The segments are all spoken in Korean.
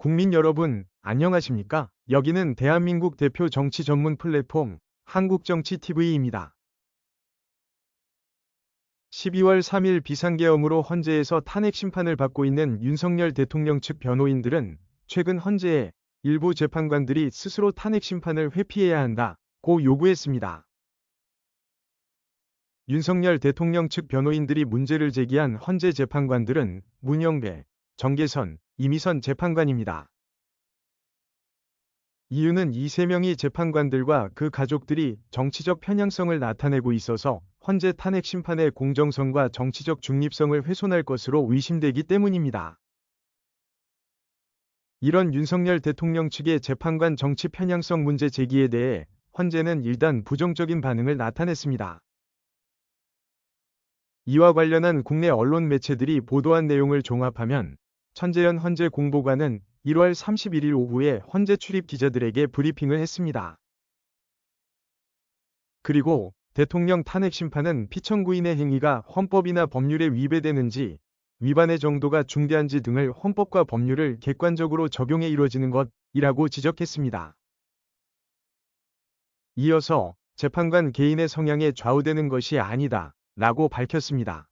국민 여러분, 안녕하십니까? 여기는 대한민국 대표 정치 전문 플랫폼 한국정치TV입니다. 12월 3일 비상계엄으로 헌재에서 탄핵 심판을 받고 있는 윤석열 대통령 측 변호인들은 최근 헌재의 일부 재판관들이 스스로 탄핵 심판을 회피해야 한다고 요구했습니다. 윤석열 대통령 측 변호인들이 문제를 제기한 헌재 재판관들은 문영배, 정계선, 이미선 재판관입니다. 이유는 이 세 명의 재판관들과 그 가족들이 정치적 편향성을 나타내고 있어서 헌재 탄핵 심판의 공정성과 정치적 중립성을 훼손할 것으로 의심되기 때문입니다. 이런 윤석열 대통령 측의 재판관 정치 편향성 문제 제기에 대해 헌재는 일단 부정적인 반응을 나타냈습니다. 이와 관련한 국내 언론 매체들이 보도한 내용을 종합하면 천재현 헌재 공보관은 1월 31일 오후에 헌재 출입 기자들에게 브리핑을 했습니다. 그리고 대통령 탄핵 심판은 피청구인의 행위가 헌법이나 법률에 위배되는지, 위반의 정도가 중대한지 등을 헌법과 법률을 객관적으로 적용해 이루어지는 것이라고 지적했습니다. 이어서 재판관 개인의 성향에 좌우되는 것이 아니다 라고 밝혔습니다.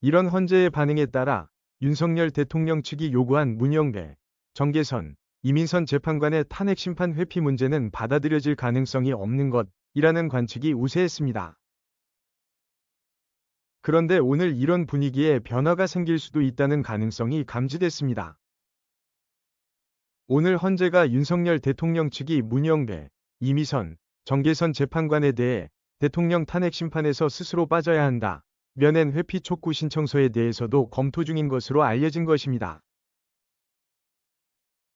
이런 헌재의 반응에 따라 윤석열 대통령 측이 요구한 문영배, 정계선, 이민선 재판관의 탄핵 심판 회피 문제는 받아들여질 가능성이 없는 것이라는 관측이 우세했습니다. 그런데 오늘 이런 분위기에 변화가 생길 수도 있다는 가능성이 감지됐습니다. 오늘 헌재가 윤석열 대통령 측이 문영배, 이미선, 정계선 재판관에 대해 대통령 탄핵 심판에서 스스로 빠져야 한다. 면엔 회피 촉구 신청서에 대해서도 검토 중인 것으로 알려진 것입니다.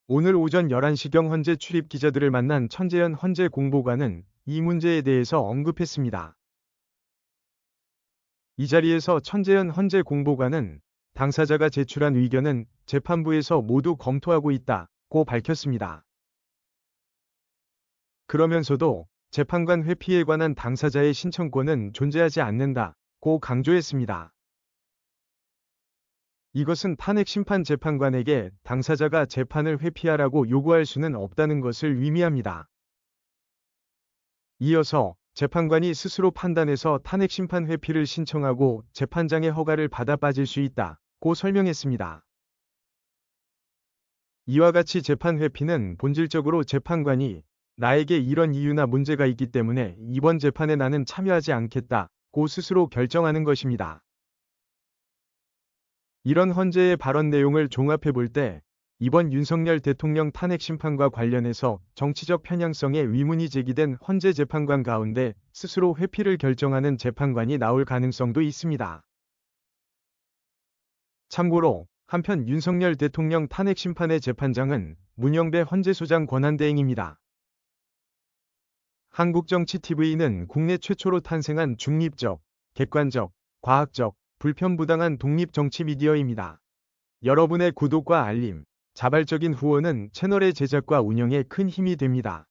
오늘 오전 11시경 헌재 출입 기자들을 만난 천재현 헌재 공보관은 이 문제에 대해서 언급했습니다. 이 자리에서 천재현 헌재 공보관은 당사자가 제출한 의견은 재판부에서 모두 검토하고 있다고 밝혔습니다. 그러면서도 재판관 회피에 관한 당사자의 신청권은 존재하지 않는다고 강조했습니다. 이것은 탄핵 심판 재판관에게 당사자가 재판을 회피하라고 요구할 수는 없다는 것을 의미합니다. 이어서 재판관이 스스로 판단해서 탄핵 심판 회피를 신청하고 재판장의 허가를 받아 빠질 수 있다고 설명했습니다. 이와 같이 재판 회피는 본질적으로 재판관이 나에게 이런 이유나 문제가 있기 때문에 이번 재판에 나는 참여하지 않겠다고 스스로 결정하는 것입니다. 이런 헌재의 발언 내용을 종합해 볼 때 이번 윤석열 대통령 탄핵 심판과 관련해서 정치적 편향성에 의문이 제기된 헌재 재판관 가운데 스스로 회피를 결정하는 재판관이 나올 가능성도 있습니다. 참고로 한편 윤석열 대통령 탄핵 심판의 재판장은 문영배 헌재소장 권한대행입니다. 한국정치TV는 국내 최초로 탄생한 중립적, 객관적, 과학적, 불편부당한 독립정치 미디어입니다. 여러분의 구독과 알림, 자발적인 후원은 채널의 제작과 운영에 큰 힘이 됩니다.